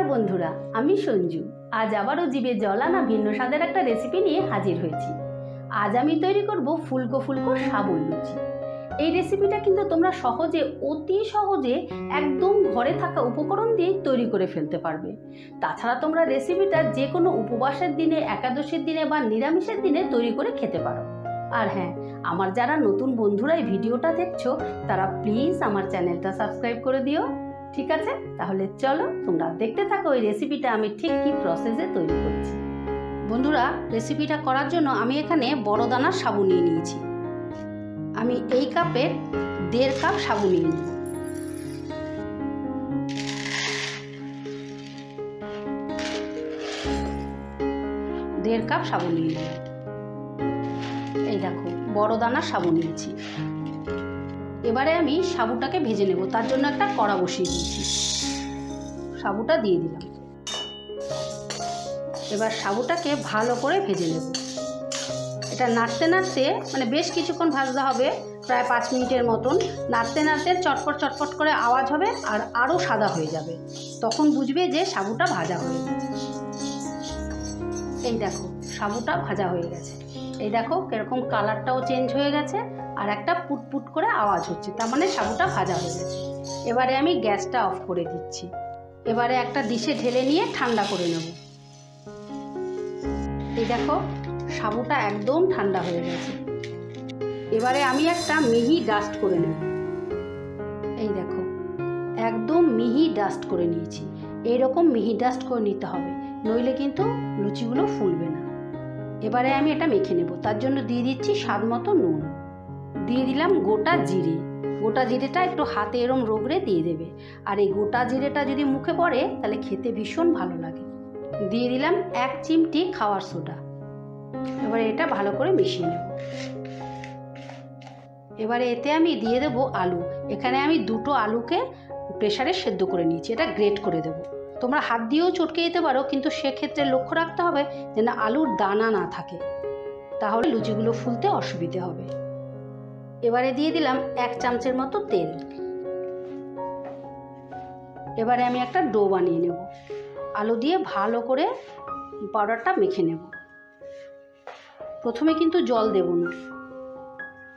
নমস্কার বন্ধুরা, আমি সঞ্জু। আজ আবারও জিভে জল আনা ভিন্ন স্বাদের একটা রেসিপি নিয়ে হাজির হয়েছি। আজ আমি তৈরি করব ফুলকো ফুলকো সাবুন লুচি। এই রেসিপিটা কিন্তু তোমরা সহজে, অতি সহজে একদম ঘরে থাকা উপকরণ দিয়ে তৈরি করে ফেলতে পারবে। তাছাড়া তোমরা রেসিপিটা যে কোনো উপবাসের দিনে, একাদশীর দিনে বা নিরামিষের দিনে তৈরি করে খেতে পারো। আর হ্যাঁ, আমার যারা নতুন বন্ধুরা এই ভিডিওটা দেখছো তারা প্লিজ আমার চ্যানেলটা সাবস্ক্রাইব করে দিও। ঠিক আছে, তাহলে চলো তোমরা দেখতে থাকো এই রেসিপিটা আমি ঠিক কী প্রসেসে তৈরি করছি। বন্ধুরা, রেসিপিটা করার জন্য আমি এখানে বড় দানার সাবু নিয়ে নিয়েছি। আমি এই কাপের 1.5 কাপ সাবু নিয়ে নিই। দেড় কাপ সাবু নিয়ে নিই। এই দেখো, বড় দানার সাবু নিয়েছি। এবারে আমি সাবুটাকে ভেজে নেব, তার জন্য একটা কড়া বসিয়ে দিয়েছি। সাবুটা দিয়ে দিলাম। এবার সাবুটাকে ভালো করে ভেজে নেব। এটা নাড়তে নাড়তে বেশ কিছুক্ষণ ভাজতে হবে, প্রায় 5 মিনিটের মতন। নাড়তে নাড়তে চটপট চটপট করে আওয়াজ হবে আর আরও সাদা হয়ে যাবে। তখন বুঝবে যে সাবুটা ভাজা হয়ে গেছে। এই দেখো, সাবুটা ভাজা হয়ে গেছে। এই দেখো কিরকম কালারটাও চেঞ্জ হয়ে গেছে আর একটা পুটপুট করে আওয়াজ হচ্ছে, তার মানে সাবুটা ভাজা হয়ে গেছে। এবারে আমি গ্যাসটা অফ করে দিচ্ছি। এবারে একটা ডিশে ঢেলে নিয়ে ঠান্ডা করে নেব। এই দেখো, সাবুটা একদম ঠান্ডা হয়ে গেছে। এবারে আমি একটা মিহি ডাস্ট করে নেব। এই দেখো, একদম মিহি ডাস্ট করে নিয়েছি। এইরকম মিহি ডাস্ট করে নিতে হবে, নইলে কিন্তু লুচিগুলো ফুলবে না। এবারে আমি এটা মেখে নেব। তার জন্য দিয়ে দিচ্ছি স্বাদ মতো নুন, দিয়ে দিলাম গোটা জিরে। গোটা জিরেটা একটু হাতে এরম রগড়ে দিয়ে দেবে। আর এই গোটা জিরেটা যদি মুখে পড়ে তাহলে খেতে ভীষণ ভালো লাগে। দিয়ে দিলাম 1 চিমটি খাওয়ার সোডা। এবারে এটা ভালো করে মিশিয়ে নেব। এবারে এতে আমি দিয়ে দেবো আলু। এখানে আমি 2টো আলুকে প্রেসারে সেদ্ধ করে নিয়েছি, এটা গ্রেট করে দেবো। তোমরা হাত দিয়েও চটকে দিতে পারো, কিন্তু সেক্ষেত্রে লক্ষ্য রাখতে হবে যেন আলুর দানা না থাকে, তাহলে লুচিগুলো ফুলতে অসুবিধে হবে। এবারে দিয়ে দিলাম 1 চামচের মতো তেল। এবারে আমি একটা ডো বানিয়ে নেব। আলু দিয়ে ভালো করে পাউডারটা মেখে নেব। প্রথমে কিন্তু জল দেব না,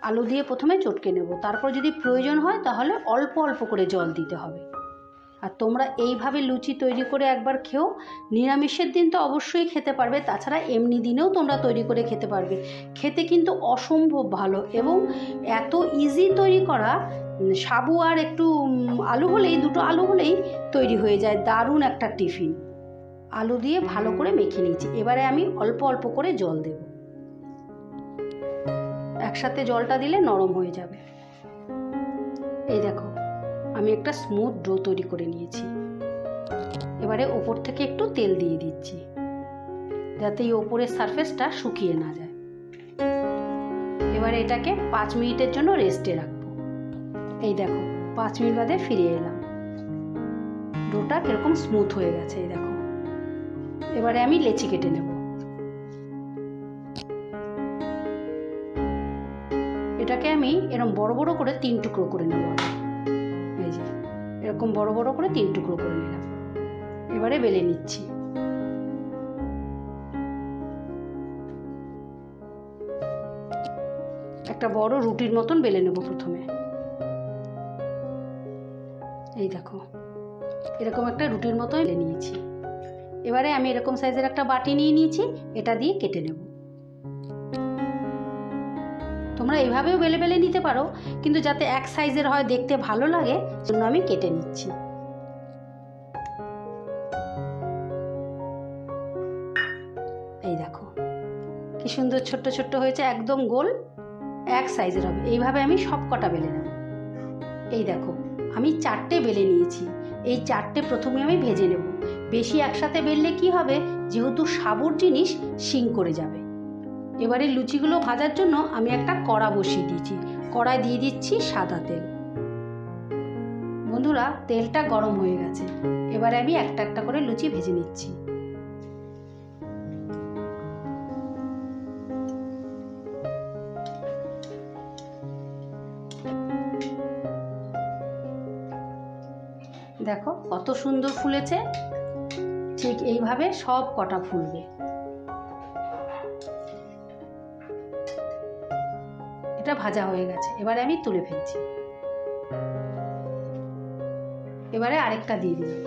আলু দিয়ে প্রথমে চটকে নেব। তারপর যদি প্রয়োজন হয় তাহলে অল্প অল্প করে জল দিতে হবে। আর তোমরা এইভাবে লুচি তৈরি করে একবার খেও। নিরামিষের দিন তো অবশ্যই খেতে পারবে, তাছাড়া এমনি দিনেও তোমরা তৈরি করে খেতে পারবে। খেতে কিন্তু অসম্ভব ভালো এবং এত ইজি তৈরি করা। সাবু আর একটু আলু হলেই, 2টো আলু হলেই তৈরি হয়ে যায় দারুণ একটা টিফিন। আলু দিয়ে ভালো করে মেখে নিয়েছি। এবারে আমি অল্প অল্প করে জল দেব। একসাথে জলটা দিলে নরম হয়ে যাবে। এই দেখো, আমি একটা স্মুথ ডো তৈরি করে নিয়েছি। এবারে ওপর থেকে একটু তেল দিয়ে দিচ্ছি, যাতে এই ওপরের সারফেসটা শুকিয়ে না যায়। এবারে এটাকে 5 মিনিটের জন্য রেস্টে রাখবো। এই দেখো, 5 মিনিট বাদে ফিরে এলাম। ডোটা কিরকম স্মুথ হয়ে গেছে, এই দেখো। এবারে আমি লেচি কেটে নেব। এটাকে আমি এরকম বড় বড় করে 3 টুকরো করে নেব। এই যে এরকম বড় বড় করে 3 টুকরো করে নিলাম। এবারে বেলে নিচ্ছি। একটা বড় রুটির মতন বেলে নেব প্রথমে। এই দেখো, এরকম একটা রুটির মতো বেলে নিয়েছি। এবারে আমি এরকম সাইজের একটা বাটি নিয়ে নিয়েছি, এটা দিয়ে কেটে নেব। তোমরা এইভাবেও বেলে বেলে নিতে পারো, কিন্তু যাতে এক সাইজের হয়, দেখতে ভালো লাগে, জন্য আমি কেটে নিচ্ছি। এই দেখো কি সুন্দর ছোট্ট ছোট্ট হয়েছে, একদম গোল এক সাইজের হবে। এইভাবে আমি সব কটা বেলে নেব। এই দেখো, আমি 4টে বেলে নিয়েছি। এই 4টে প্রথমে আমি ভেজে নেব। বেশি একসাথে বেললে কি হবে, যেহেতু সাবুর জিনিস শিং করে যাবে। এবারে লুচিগুলো ভাজার জন্য আমি একটা কড়া বসিয়ে দিয়েছি। কড়ায় দিয়ে দিচ্ছি সাদা তেল। বন্ধুরা, তেলটা গরম হয়ে গেছে। এবারে আমি একটা একটা করে লুচি ভেজে নিচ্ছি। দেখো কত সুন্দর ফুলেছে। ঠিক এইভাবে সব কটা ফুলবে। এটা ভাজা হয়ে গেছে, এবারে আমি তুলে ফেলছি। এবারে আরেকটা দিয়ে দিলাম।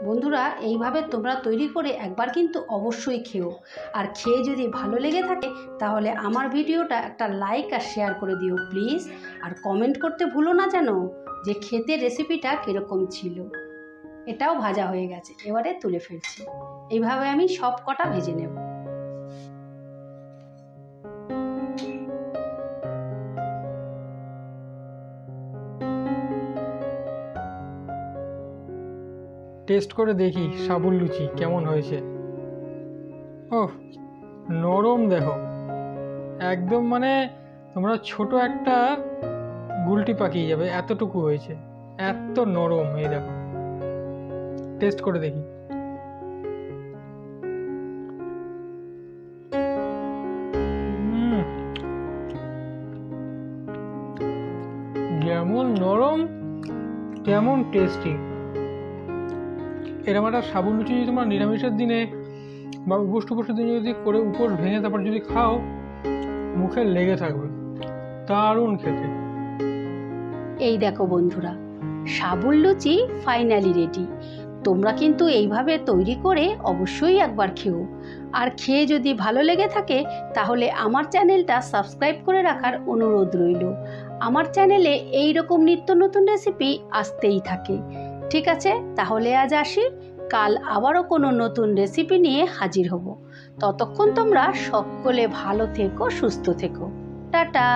বন্ধুরা, এইভাবে তোমরা তৈরি করে একবার কিন্তু অবশ্যই খেও, আর খেয়ে যদি ভালো লেগে থাকে তাহলে আমার ভিডিওটা একটা লাইক আর শেয়ার করে দিও প্লিজ। আর কমেন্ট করতে ভুলো না যেন যে খেতে রেসিপিটা কীরকম ছিল। এটাও ভাজা হয়ে গেছে, এবারে তুলে ফেলছি। এইভাবে আমি সব কটা ভেজে নেব। টেস্ট করে দেখি সাবুর লুচি কেমন হয়েছে। ওহ, নরম দেখো একদম, মানে তোমরা ছোট একটা গুলটি পাকিয়ে যাবে এতটুকু হয়েছে, এত নরম। এই দেখো, টেস্ট করে দেখি। যেমন নরম তেমন টেস্টি। এরকম একটা সাবু লুচি যদি তোমরা নিরামিষের দিনে বা উপোস টুপোসের দিনে যদি করে উপোস ভেঙে তারপর যদি খাও, মুখে লেগে থাকবে, দারুণ খেতে। এই দেখো বন্ধুরা, সাবুর লুচি ফাইনালি রেডি। তোমরা কিন্তু এইভাবে তৈরি করে অবশ্যই একবার খেও, আর খেয়ে যদি ভালো লেগে থাকে তাহলে আমার চ্যানেলটা সাবস্ক্রাইব করে রাখার অনুরোধ রইল। আমার চ্যানেলে এই রকম নিত্য নতুন রেসিপি আসতেই থাকে। ঠিক আছে, তাহলে আজ আসি, কাল আবারও কোনো নতুন রেসিপি নিয়ে হাজির হব। ততক্ষণ তোমরা সকলে ভালো থেকো, সুস্থ থেকো। টাটা।